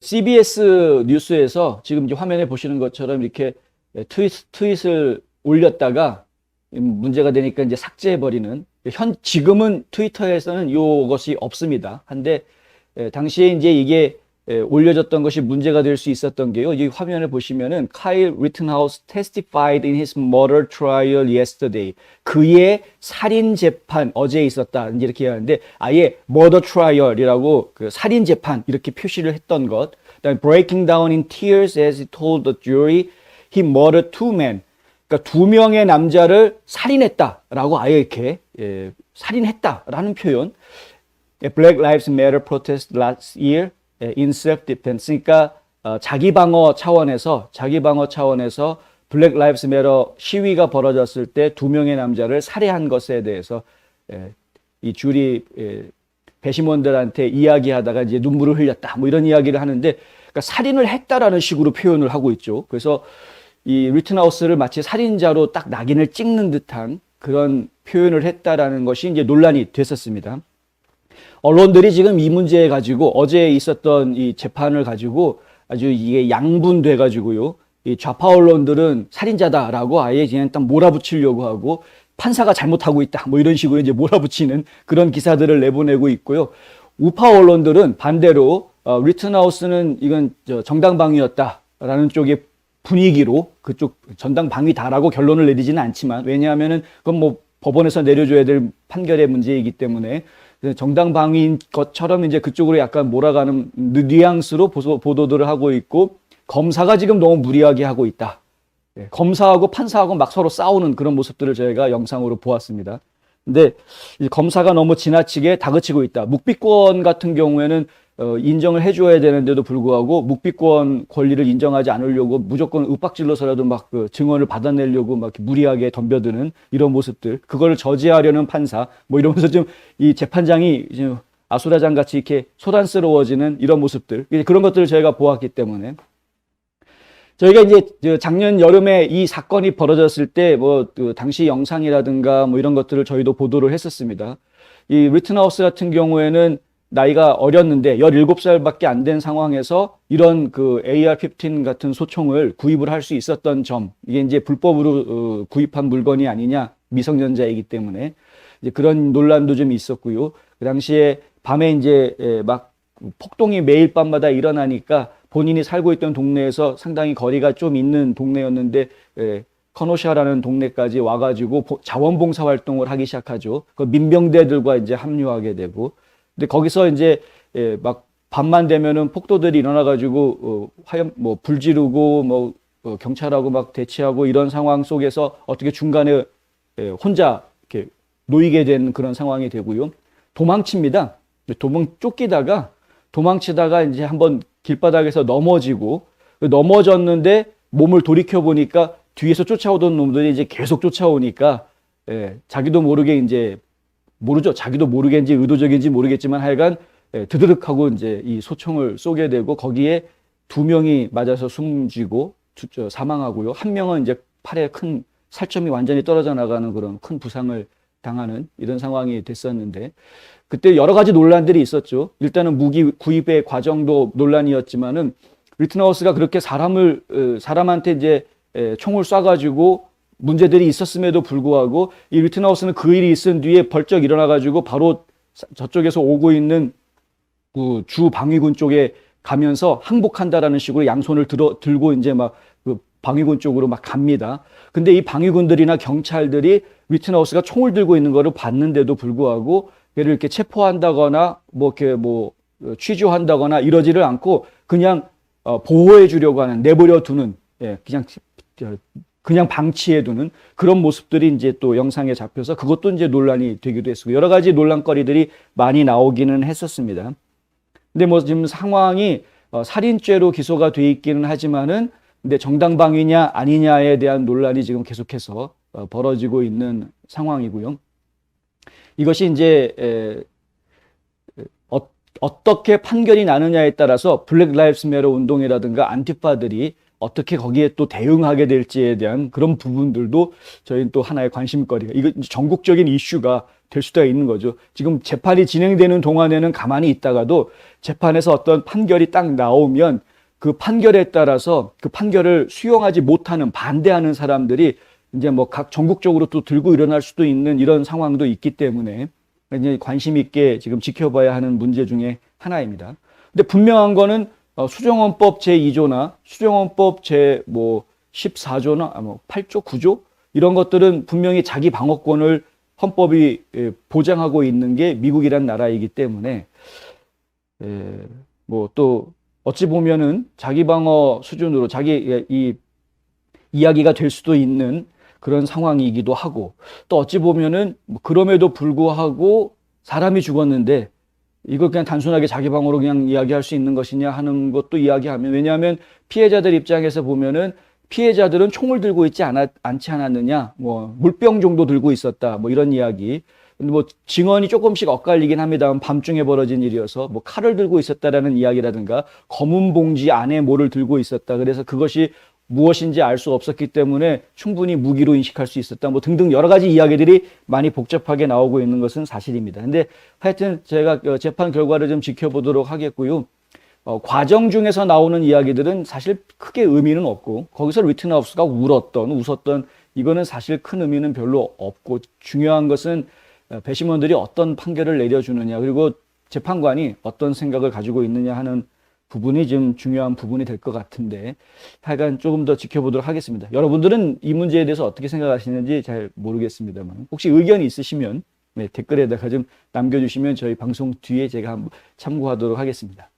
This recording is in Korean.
CBS 뉴스에서 지금 이제 화면에 보시는 것처럼 이렇게 트윗을 올렸다가 문제가 되니까 이제 삭제해버리는, 지금은 트위터에서는 이것이 없습니다. 한데 당시에 이제 이게 올려졌던 것이 문제가 될 수 있었던 게요. 이 화면을 보시면은 카일 리튼하우스 testified in his murder trial yesterday. 그의 살인 재판 어제 있었다. 이제 이렇게 하는데 아예 murder trial이라고 그 살인 재판 이렇게 표시를 했던 것. 그다음에 breaking down in tears as he told the jury he murdered two men. 그러니까 두 명의 남자를 살인했다라고 아예 이렇게 살인했다라는 표현. Black Lives Matter protest last year in self-defense. 그러니까 자기 방어 차원에서 Black Lives Matter 시위가 벌어졌을 때 두 명의 남자를 살해한 것에 대해서 이 주리 배심원들한테 이야기하다가 이제 눈물을 흘렸다. 뭐 이런 이야기를 하는데, 그러니까 살인을 했다라는 식으로 표현을 하고 있죠. 그래서 이 리튼하우스를 마치 살인자로 딱 낙인을 찍는 듯한 그런 표현을 했다라는 것이 이제 논란이 됐었습니다. 언론들이 지금 이 문제 가지고 어제 있었던 이 재판을 가지고 아주 이게 양분돼 가지고요. 이 좌파 언론들은 살인자다라고 아예 그냥 딱 몰아붙이려고 하고, 판사가 잘못하고 있다 뭐 이런 식으로 이제 몰아붙이는 그런 기사들을 내보내고 있고요. 우파 언론들은 반대로 리튼하우스는 이건 정당방위였다라는 쪽의 분위기로 그쪽 전당방위다라고 결론을 내리지는 않지만, 왜냐하면은 그건 뭐 법원에서 내려줘야 될 판결의 문제이기 때문에 정당방위인 것처럼 이제 그쪽으로 약간 몰아가는 뉘앙스로 보도들을 하고 있고, 검사가 지금 너무 무리하게 하고 있다. 검사하고 판사하고 막 서로 싸우는 그런 모습들을 저희가 영상으로 보았습니다. 근데 검사가 너무 지나치게 다그치고 있다. 묵비권 같은 경우에는 인정을 해줘야 되는데도 불구하고 묵비권 권리를 인정하지 않으려고 무조건 윽박질러서라도 막 그 증언을 받아내려고 막 무리하게 덤벼드는 이런 모습들, 그거를 저지하려는 판사, 뭐 이러면서 좀 이 재판장이 좀 아수라장 같이 이렇게 소란스러워지는 이런 모습들, 그런 것들을 저희가 보았기 때문에 저희가 이제 작년 여름에 이 사건이 벌어졌을 때 뭐 당시 영상이라든가 뭐 이런 것들을 저희도 보도를 했었습니다. 이 리튼하우스 같은 경우에는 나이가 어렸는데 17살밖에 안 된 상황에서 이런 그 AR-15 같은 소총을 구입을 할 수 있었던 점, 이게 이제 불법으로 구입한 물건이 아니냐, 미성년자이기 때문에 이제 그런 논란도 좀 있었고요. 그 당시에 밤에 이제 막 폭동이 매일 밤마다 일어나니까 본인이 살고 있던 동네에서 상당히 거리가 좀 있는 동네였는데 커노샤라는 동네까지 와가지고 자원봉사 활동을 하기 시작하죠. 그 민병대들과 이제 합류하게 되고, 근데 거기서 이제 막 밤만 되면은 폭도들이 일어나가지고 화염 뭐 불 지르고 뭐 경찰하고 막 대치하고 이런 상황 속에서 어떻게 중간에 혼자 이렇게 놓이게 된 그런 상황이 되고요. 도망칩니다. 도망치다가 이제 한번 길바닥에서 넘어졌는데 몸을 돌이켜 보니까 뒤에서 쫓아오던 놈들이 이제 계속 쫓아오니까 자기도 모르게 이제 모르죠. 자기도 모르겠는지 의도적인지 모르겠지만 하여간 드드륵하고 이제 이 소총을 쏘게 되고, 거기에 두 명이 맞아서 숨지고 사망하고요. 한 명은 이제 팔에 큰 살점이 완전히 떨어져 나가는 그런 큰 부상을 당하는 이런 상황이 됐었는데, 그때 여러 가지 논란들이 있었죠. 일단은 무기 구입의 과정도 논란이었지만은 리튼하우스가 그렇게 사람한테 이제 총을 쏴가지고 문제들이 있었음에도 불구하고 이 리튼하우스는 그 일이 있은 뒤에 벌쩍 일어나가지고 바로 저쪽에서 오고 있는 그 주 방위군 쪽에 가면서 항복한다라는 식으로 양손을 들고 이제 막 그 방위군 쪽으로 막 갑니다. 근데 이 방위군들이나 경찰들이 리튼하우스가 총을 들고 있는 거를 봤는데도 불구하고 얘를 이렇게 체포한다거나 뭐 이렇게 뭐 취조한다거나 이러지를 않고 그냥 보호해 주려고 하는, 내버려 두는, 그냥 방치해 두는 그런 모습들이 이제 또 영상에 잡혀서 그것도 이제 논란이 되기도 했고, 여러 가지 논란거리들이 많이 나오기는 했었습니다. 근데 뭐 지금 상황이 살인죄로 기소가 돼 있기는 하지만은, 근데 정당방위냐 아니냐에 대한 논란이 지금 계속해서 벌어지고 있는 상황이고요. 이것이 이제 어떻게 판결이 나느냐에 따라서 블랙 라이브스 매터 운동이라든가 안티파들이 어떻게 거기에 또 대응하게 될지에 대한 그런 부분들도 저희는 또 하나의 관심거리가, 이거 전국적인 이슈가 될 수가 있는 거죠. 지금 재판이 진행되는 동안에는 가만히 있다가도 재판에서 어떤 판결이 딱 나오면 그 판결에 따라서 그 판결을 수용하지 못하는 반대하는 사람들이 이제 뭐 각 전국적으로 또 들고 일어날 수도 있는 이런 상황도 있기 때문에 굉장히 관심 있게 지금 지켜봐야 하는 문제 중에 하나입니다. 근데 분명한 거는 수정헌법 제2조나 수정헌법 제 14조나 뭐 8조, 9조 이런 것들은 분명히 자기 방어권을 헌법이 보장하고 있는 게 미국이란 나라이기 때문에 뭐 또 어찌 보면은 자기 방어 수준으로 자기 이 이야기가 될 수도 있는 그런 상황이기도 하고 또 어찌 보면은 그럼에도 불구하고 사람이 죽었는데 이걸 그냥 단순하게 자기 방어로 그냥 이야기할 수 있는 것이냐 하는 것도 이야기하면 왜냐하면 피해자들 입장에서 보면은 피해자들은 총을 들고 있지 않지 않았느냐 뭐 물병 정도 들고 있었다 뭐 이런 이야기 근데 뭐 증언이 조금씩 엇갈리긴 합니다만 밤중에 벌어진 일이어서 뭐 칼을 들고 있었다라는 이야기라든가 검은 봉지 안에 뭐를 들고 있었다 그래서 그것이 무엇인지 알 수 없었기 때문에 충분히 무기로 인식할 수 있었다. 뭐 등등 여러 가지 이야기들이 많이 복잡하게 나오고 있는 것은 사실입니다. 근데 하여튼 제가 재판 결과를 좀 지켜보도록 하겠고요. 과정 중에서 나오는 이야기들은 사실 크게 의미는 없고 거기서 리트나우스가 웃었던 이거는 사실 큰 의미는 별로 없고 중요한 것은 배심원들이 어떤 판결을 내려주느냐 그리고 재판관이 어떤 생각을 가지고 있느냐 하는 부분이 좀 중요한 부분이 될 것 같은데 하여간 조금 더 지켜보도록 하겠습니다. 여러분들은 이 문제에 대해서 어떻게 생각하시는지 잘 모르겠습니다만 혹시 의견이 있으시면 댓글에다가 좀 남겨주시면 저희 방송 뒤에 제가 한번 참고하도록 하겠습니다.